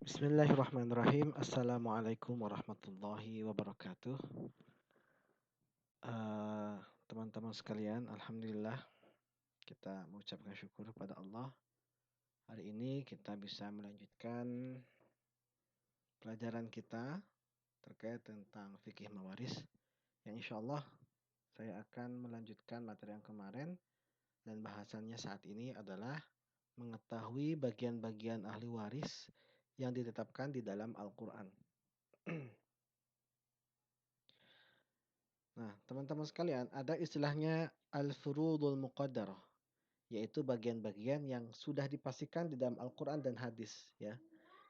Bismillahirrahmanirrahim. Assalamualaikum warahmatullahi wabarakatuh. Eh, Teman-teman sekalian, alhamdulillah kita mengucapkan syukur kepada Allah. Hari ini kita bisa melanjutkan pelajaran kita terkait tentang fikih mawaris. Yang insya Allah saya akan melanjutkan materi yang kemarin dan bahasannya saat ini adalah mengetahui bagian-bagian ahli waris yang ditetapkan di dalam Al-Quran. Nah, teman-teman sekalian, ada istilahnya al-furudul muqaddarah, yaitu bagian-bagian yang sudah dipastikan di dalam Al-Quran dan hadis. Ya.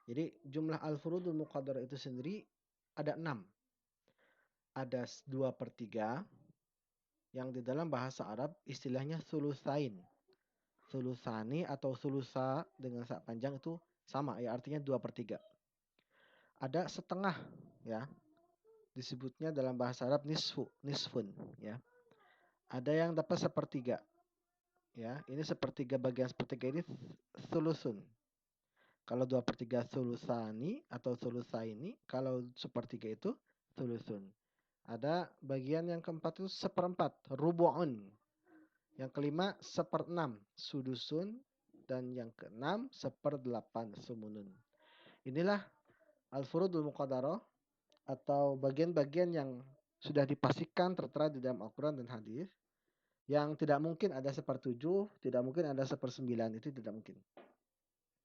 Jadi jumlah al-furudul muqaddarah itu sendiri ada 6. Ada 2/3 yang di dalam bahasa Arab istilahnya sulusain. Sulusani atau sulusa dengan sak panjang itu sama ya, artinya 2/3. Ada setengah ya, disebutnya dalam bahasa Arab nisfun ya. Ada yang dapat sepertiga. Ya, ini sepertiga, bagian sepertiga ini sulusun. Kalau 2/3 sulusani atau sulusaini, kalau sepertiga itu sulusun. Ada bagian yang keempat itu seperempat, rubu'un. Yang kelima seperenam, sudusun. Dan yang keenam seperdelapan, sumunun. Inilah al-furudul muqaddarah atau bagian-bagian yang sudah dipastikan tertera di dalam Al-Quran dan hadis. Yang tidak mungkin ada 1/7, tidak mungkin ada 1/9, itu tidak mungkin.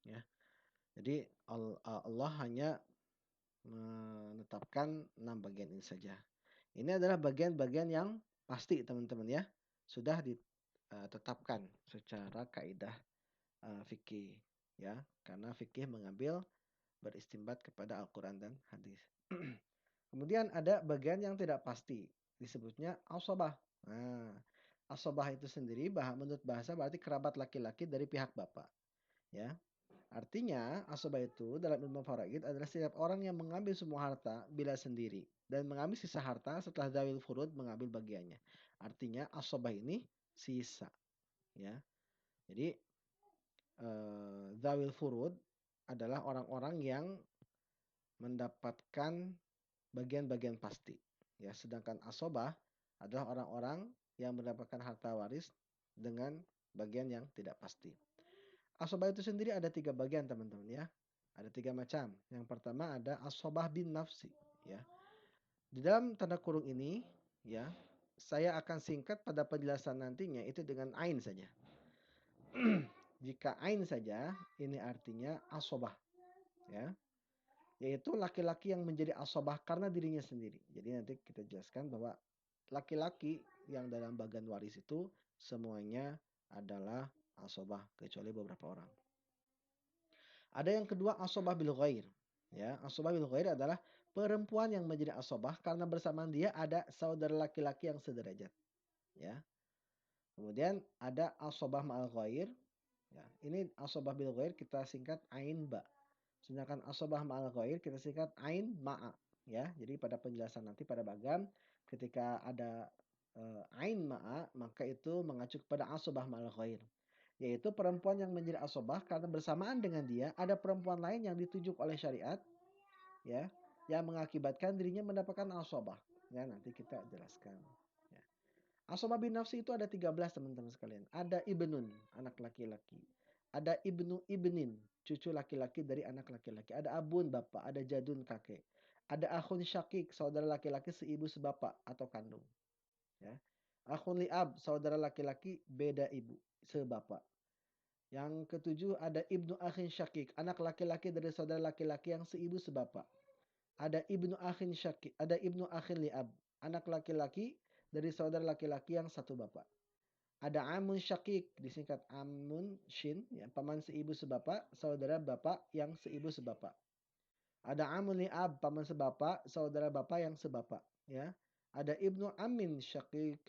Ya. Jadi Allah hanya menetapkan 6 bagian ini saja. Ini adalah bagian-bagian yang pasti teman-teman ya. Sudah ditetapkan secara kaidah fikih ya. Karena fikih mengambil beristimbat kepada Al-Quran dan hadis. Kemudian ada bagian yang tidak pasti, disebutnya asobah. Nah, asobah itu sendiri menurut bahasa berarti kerabat laki-laki dari pihak bapak. Ya, artinya asobah itu dalam ilmu faraid adalah setiap orang yang mengambil semua harta bila sendiri dan mengambil sisa harta setelah zawil furud mengambil bagiannya. Artinya asobah ini sisa. Ya, jadi zawil furud adalah orang-orang yang mendapatkan bagian-bagian pasti. Ya, sedangkan asobah adalah orang-orang yang mendapatkan harta waris dengan bagian yang tidak pasti. Asobah itu sendiri ada 3 bagian teman-teman ya. Ada 3 macam. Yang pertama ada asobah bin nafsi. Ya. Di dalam tanda kurung ini ya, saya akan singkat pada penjelasan nantinya itu dengan ain saja. Jika ain saja, ini artinya asobah. Ya. Yaitu laki-laki yang menjadi asobah karena dirinya sendiri. Jadi nanti kita jelaskan bahwa laki-laki yang dalam bagian waris itu semuanya adalah asobah kecuali beberapa orang. Ada yang kedua asobah bil ghair. Ya, asobah bil ghair adalah perempuan yang menjadi asobah karena bersamaan dia ada saudara laki-laki yang sederajat. Ya. Kemudian ada asobah ma'al ghair. Ya, ini asobah bil ghair kita singkat ain ba. Sedangkan asobah ma'al ghair kita singkat ain ma'a. Ya, jadi pada penjelasan nanti pada bagian ketika ada ain ma'a maka itu mengacu kepada asobah ma'al ghair. Yaitu perempuan yang menjadi asobah karena bersamaan dengan dia ada perempuan lain yang ditunjuk oleh syariat ya yang mengakibatkan dirinya mendapatkan asobah. Ya, nanti kita jelaskan. Ya. Asobah bin nafsi itu ada 13 teman-teman sekalian. Ada ibnun, anak laki-laki. Ada ibnu ibnin, cucu laki-laki dari anak laki-laki. Ada abun, bapak. Ada jadun, kakek. Ada akhun syakik, saudara laki-laki seibu sebapak atau kandung. Ya. Akhun li'ab, saudara laki-laki beda ibu, sebapak. Yang ketujuh ada ibnu akhin syakik, anak laki-laki dari saudara laki-laki yang seibu sebapak. Ada ibnu akhin syakik, ada ibnu akhin li'ab, anak laki-laki dari saudara laki-laki yang satu bapak. Ada amun syakik, disingkat amun shin, ya, paman seibu sebapak, saudara bapak yang seibu sebapak. Ada amun li'ab, paman sebapak, saudara bapak yang sebapak. Ya. Ada ibnu amin syakik,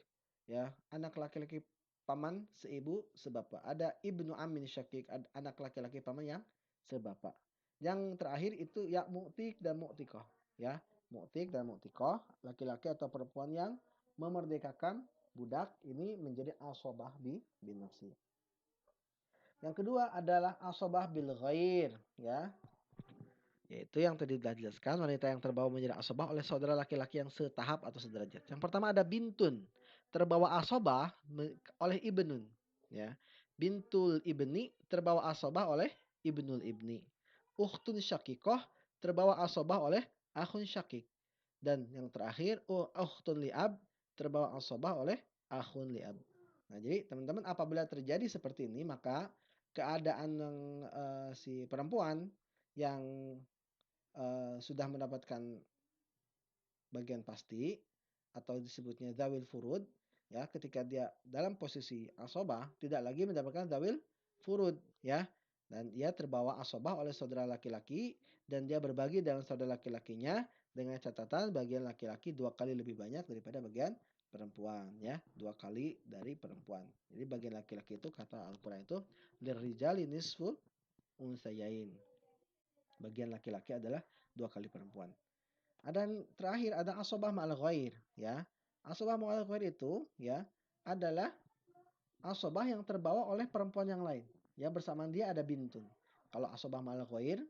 ya, anak laki-laki paman seibu sebapak. Ada ibnu amin syakik, anak laki-laki paman yang sebapak. Yang terakhir itu ya mu'tik dan mu'tikoh. Ya, mu'tik dan mu'tikoh, laki-laki atau perempuan yang memerdekakan budak ini menjadi asobah bin nafsi. Yang kedua adalah asobah bil ghair, ya. Yaitu yang tadi sudah dijelaskan, wanita yang terbawa menjadi asobah oleh saudara laki-laki yang setahap atau sederajat. Yang pertama ada bintun, terbawa asobah oleh ibnun. Ya. Bintul ibni terbawa asobah oleh ibnul ibni. Ukhtun syakikoh terbawa asobah oleh akhun syakik. Dan yang terakhir, ukhtun li'ab terbawa asobah oleh akhun li'ab. Nah, jadi teman-teman apabila terjadi seperti ini, maka keadaan yang si perempuan yang sudah mendapatkan bagian pasti atau disebutnya zawil furud, ya, ketika dia dalam posisi asobah tidak lagi mendapatkan zawil furud, ya, dan dia terbawa asobah oleh saudara laki-laki dan dia berbagi dengan saudara laki-lakinya dengan catatan bagian laki-laki 2 kali lebih banyak daripada bagian perempuan, ya, 2 kali dari perempuan. Jadi bagian laki-laki itu kata Al-Quran itu lirijali nisfu unsayain. Bagian laki-laki adalah 2 kali perempuan. Dan terakhir ada asobah ma'al ghair, ya. Asobah ma'al ghair itu, ya, adalah asobah yang terbawa oleh perempuan yang lain. Ya, bersamaan dia ada bintun. Kalau asobah ma'al ghair,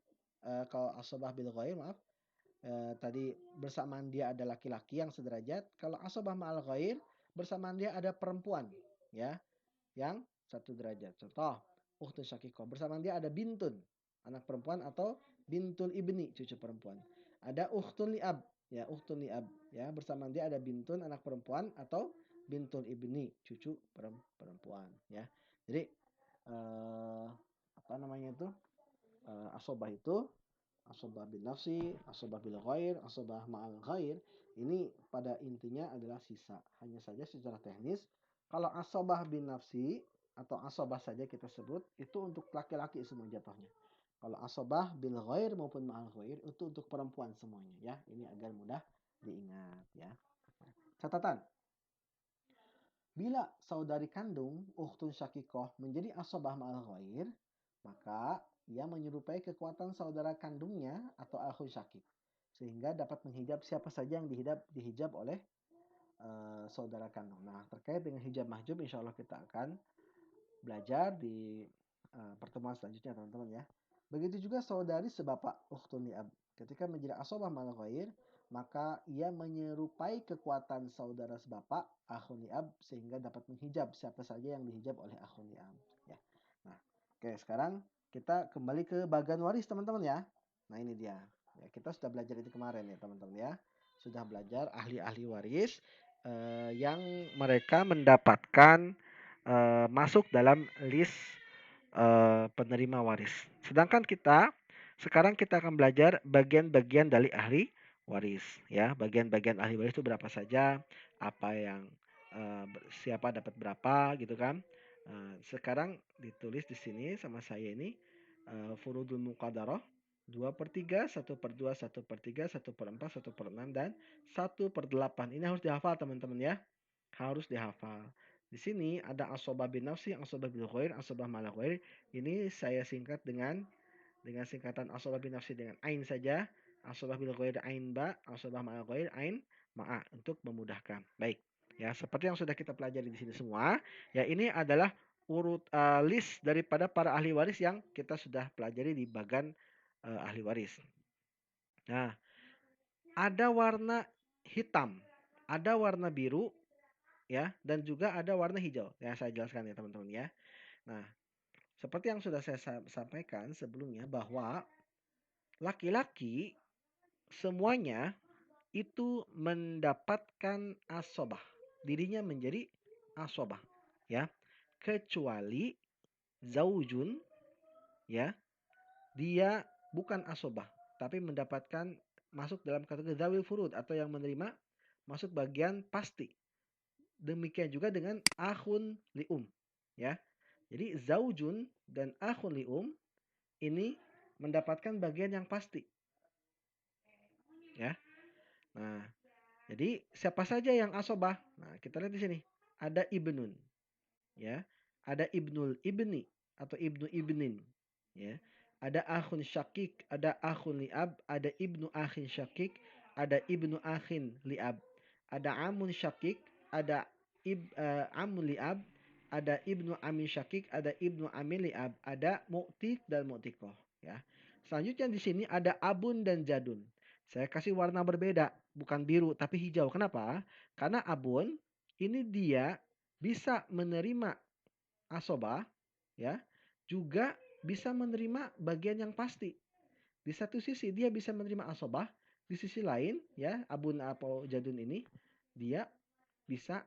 kalau asobah bil ghair, maaf, tadi bersamaan dia ada laki-laki yang sederajat. Kalau asobah ma'al ghair, bersamaan dia ada perempuan, ya, yang satu derajat. Contoh, ukhtun syakikoh. Bersamaan dia ada bintun, anak perempuan, atau bintul ibni, cucu perempuan. Ada ukhtun li'ab, ya, ukhtun li'ab, ya, bersamaan dia ada bintun, anak perempuan, atau bintul ibni, cucu perempuan, ya. Jadi apa namanya itu? Asobah itu asobah bin nafsi, asobah bil ghair, asobah ma'al ghair, ini pada intinya adalah sisa. Hanya saja secara teknis, kalau asobah bin nafsi atau asobah saja kita sebut, itu untuk laki-laki semua jatuhnya. Kalau asobah bil ghair maupun ma'al ghair, itu untuk perempuan semuanya, ya. Ini agar mudah diingat, ya. Catatan, bila saudari kandung ukhtun syakikoh menjadi asobah ma'al ghair, maka ia menyerupai kekuatan saudara kandungnya atau akhun syakik. Sehingga dapat menghijab siapa saja yang dihijab oleh saudara kandung. Nah, terkait dengan hijab mahjub, insya Allah kita akan belajar di pertemuan selanjutnya, teman-teman, ya. Begitu juga saudari sebapak ukhtun li'ab. Ketika menjadi asobah ma'al ghair, maka ia menyerupai kekuatan saudara sebapak akhun li'ab sehingga dapat menghijab siapa saja yang dihijab oleh akhun li'ab, ya. Nah, oke, sekarang kita kembali ke bagian waris, teman-teman, ya. Nah, ini dia. Ya, kita sudah belajar itu kemarin, ya, teman-teman, ya. Sudah belajar ahli-ahli waris yang mereka mendapatkan masuk dalam list penerima waris. Sedangkan sekarang kita akan belajar bagian-bagian dari ahli waris, ya. Bagian-bagian ahli waris itu berapa saja, apa yang siapa dapat berapa, gitu kan. Sekarang ditulis di sini sama saya ini furudul muqaddarah 2/3, 1/2, 1/3, 1/4, 1/6, dan 1/8. Ini harus dihafal, teman-teman, ya. Harus dihafal. Di sini ada asobah bin nafsi, asobah bil ghair, asobah ma'al ghair. Ini saya singkat dengan singkatan asobah bin nafsi dengan ain saja, asobah bil ghair ain ba, asobah ma'al ghair ain ma'a untuk memudahkan. Baik. Ya, seperti yang sudah kita pelajari di sini semua, ya, ini adalah list daripada para ahli waris yang kita sudah pelajari di bagan ahli waris. Nah, ada warna hitam, ada warna biru, ya, dan juga ada warna hijau. Ya, saya jelaskan, ya, teman-teman, ya. Nah, seperti yang sudah saya sampaikan sebelumnya bahwa laki-laki semuanya itu mendapatkan asobah. Dirinya menjadi asobah, ya. Kecuali zaujun, ya. Dia bukan asobah, tapi mendapatkan masuk dalam kategori zawil furud atau yang menerima masuk bagian pasti. Demikian juga dengan akhun lium, ya. Jadi zaujun dan akhun lium ini mendapatkan bagian yang pasti, ya. Nah, jadi siapa saja yang asobah? Nah, kita lihat di sini. Ada ibnun, ya. Ada ibnul ibni atau ibnu ibnin, ya. Ada akhun syakik, ada akhun liab, ada ibnu akhin syakik, ada ibnu akhin liab. Ada amun syakik, ada amun liab, ada ibnu amin syakik, ada ibnu amin liab, ada mu'tik dan mu'tikoh, ya. Selanjutnya di sini ada abun dan jadun. Saya kasih warna berbeda, bukan biru tapi hijau. Kenapa? Karena abun ini dia bisa menerima asobah, ya, juga bisa menerima bagian yang pasti. Di satu sisi dia bisa menerima asobah, di sisi lain ya abun atau jadun ini dia bisa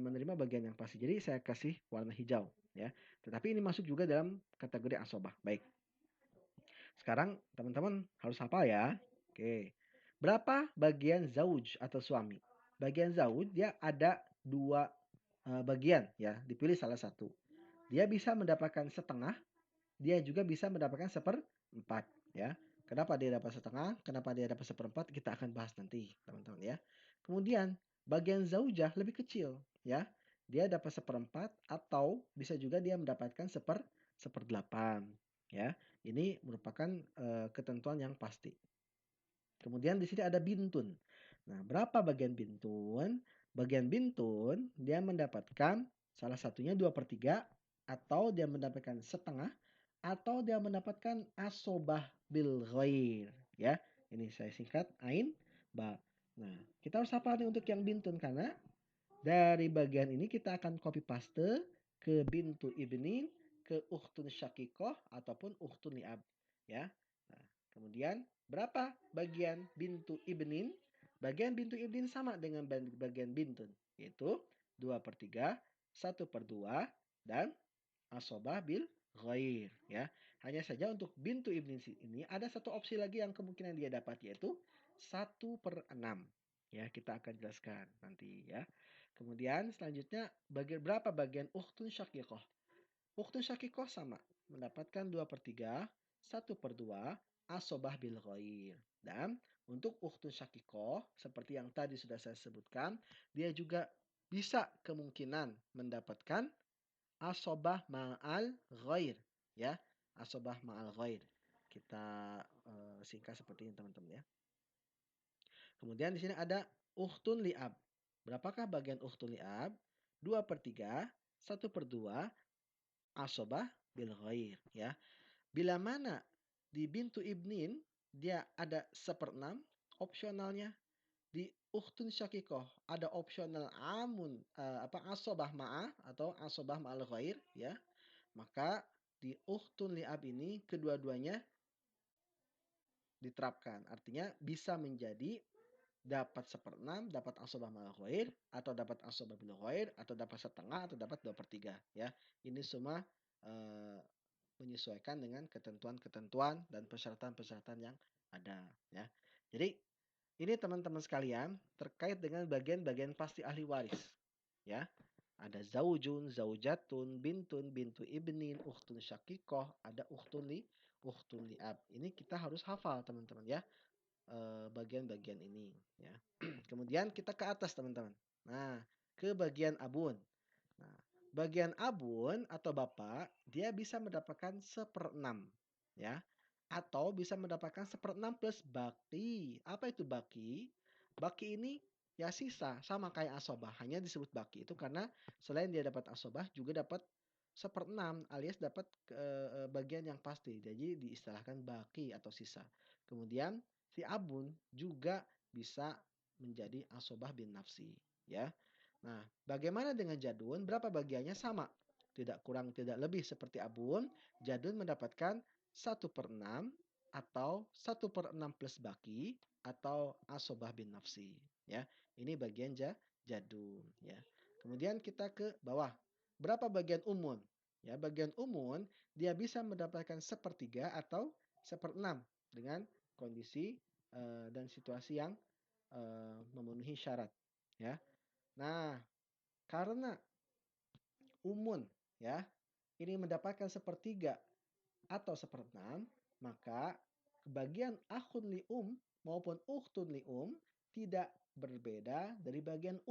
menerima bagian yang pasti. Jadi saya kasih warna hijau ya. Tetapi ini masuk juga dalam kategori asobah. Baik. Sekarang teman-teman harus hafal ya. Oke. Berapa bagian zauj atau suami? Bagian zauj dia ada dua bagian ya. Dipilih salah satu. Dia bisa mendapatkan setengah, dia juga bisa mendapatkan seperempat ya. Kenapa dia dapat setengah? Kenapa dia dapat seperempat? Kita akan bahas nanti, teman-teman ya. Kemudian bagian zaujah lebih kecil ya. Dia dapat seperempat atau bisa juga dia mendapatkan seperdelapan ya. Ini merupakan ketentuan yang pasti. Kemudian di sini ada bintun. Nah, berapa bagian bintun? Bagian bintun dia mendapatkan salah satunya 2/3 atau dia mendapatkan setengah atau dia mendapatkan asobah bil ghair ya. Ini saya singkat ain ba. Nah, kita harus hafal nih untuk yang bintun karena dari bagian ini kita akan copy paste ke bintu ibnin, ke ukhtun syakikoh ataupun ukhtun li'ab ya. Nah, kemudian berapa bagian bintu ibnin? Bagian bintu ibnin sama dengan bagian bintun, yaitu 2/3, 1/2 dan asobah bil ghair ya. Hanya saja untuk bintu ibnin ini ada satu opsi lagi yang kemungkinan dia dapat yaitu 1/6. Ya, kita akan jelaskan nanti ya. Kemudian selanjutnya berapa bagian ukhtun syakikoh? Ukhtun syakikoh sama, mendapatkan 2/3, 1/2 asobah bil ghair. Dan untuk ukhtun syakikoh seperti yang tadi sudah saya sebutkan, dia juga bisa kemungkinan mendapatkan asobah ma'al ghair ya. Asobah ma'al ghair. Kita singkat seperti ini teman-teman ya. Kemudian di sini ada ukhtun li'ab. Berapakah bagian ukhtun li'ab? 2/3, 1/2 asobah bil ghair ya. Bila mana di bintu ibnin dia ada 1/6 opsionalnya, di ukhtun syakikoh ada opsional amun asobah ma'ah atau asobah ma'al ghair ya. Maka di ukhtun li'ab ini kedua-duanya diterapkan. Artinya bisa menjadi dapat 1/6, dapat asobah ma'al ghair, atau dapat asobah bil ghair, atau dapat setengah, atau dapat 2/3 ya. Ini semua eh, menyesuaikan dengan ketentuan-ketentuan dan persyaratan-persyaratan yang ada ya. Jadi ini teman-teman sekalian terkait dengan bagian-bagian pasti ahli waris ya. Ada zaujun, zaujatun, bintun, bintu ibnin, ukhtun syakikoh, ada ukhtun li'ab. Ini kita harus hafal teman-teman ya. Bagian-bagian ini ya. Kemudian kita ke atas teman-teman. Nah, ke bagian abun. Nah, bagian abun atau bapak dia bisa mendapatkan 1/6 ya. Atau bisa mendapatkan 1/6 plus baki. Apa itu baki? Baki ini ya sisa sama kayak asobah, hanya disebut baki itu karena selain dia dapat asobah juga dapat 1/6 alias dapat bagian yang pasti. Jadi diistilahkan baki atau sisa. Kemudian si abun juga bisa menjadi asobah bin nafsi ya. Nah, bagaimana dengan jadun? Berapa bagiannya? Sama. Tidak kurang tidak lebih seperti abun. Jadun mendapatkan 1/6 atau 1/6 plus baki atau asobah bin nafsi ya. Ini bagian jadun ya. Kemudian kita ke bawah. Berapa bagian umun? Ya, bagian umun dia bisa mendapatkan 1/3 atau 1/6 dengan kondisi dan situasi yang memenuhi syarat ya. Nah, karena umun ya ini mendapatkan 1/3 atau 1/6, maka bagian akhun lium maupun ukhtun lium tidak berbeda dari bagian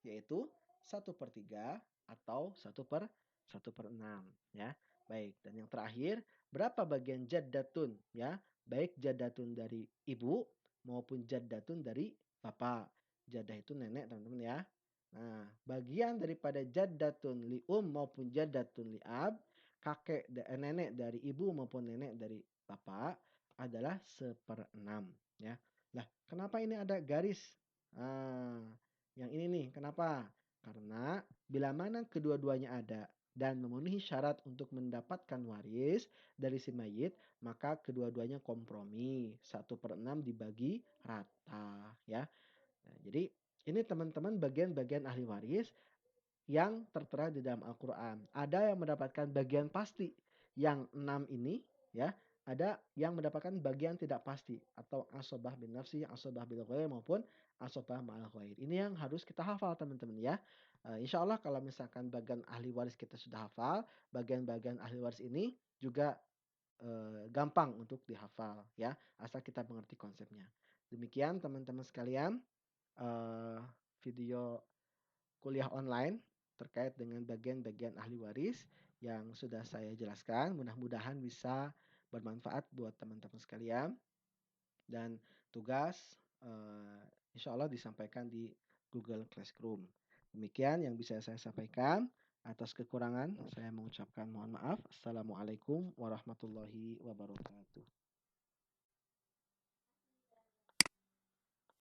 yaitu 1/3 atau 1/6 ya. Baik, dan yang terakhir, berapa bagian jaddatun ya? Baik jaddatun dari ibu maupun jaddatun dari bapak. Jaddah itu nenek, teman-teman ya. Nah, bagian daripada jaddatun lium maupun jaddatun liab kakek nenek dari ibu maupun nenek dari bapak adalah 1/6 ya. Lah, kenapa ini ada garis? Ah, yang ini nih, kenapa? Karena bila mana kedua-duanya ada dan memenuhi syarat untuk mendapatkan waris dari si mayit, maka kedua-duanya kompromi. 1/6 dibagi rata ya. Nah, jadi ini teman-teman bagian-bagian ahli waris yang tertera di dalam Al-Quran. Ada yang mendapatkan bagian pasti, yang 6 ini ya. Ada yang mendapatkan bagian tidak pasti atau asobah bin nafsi, asobah bil ghair maupun asobah ma'al ghair. Ini yang harus kita hafal teman-teman ya. Insya Allah kalau misalkan bagian ahli waris kita sudah hafal, bagian-bagian ahli waris ini juga gampang untuk dihafal ya, asal kita mengerti konsepnya. Demikian teman-teman sekalian, eh, video kuliah online terkait dengan bagian-bagian ahli waris yang sudah saya jelaskan. Mudah-mudahan bisa bermanfaat buat teman-teman sekalian. Dan tugas insya Allah disampaikan di Google Classroom. Demikian yang bisa saya sampaikan. Atas kekurangan saya mengucapkan mohon maaf. Assalamualaikum warahmatullahi wabarakatuh.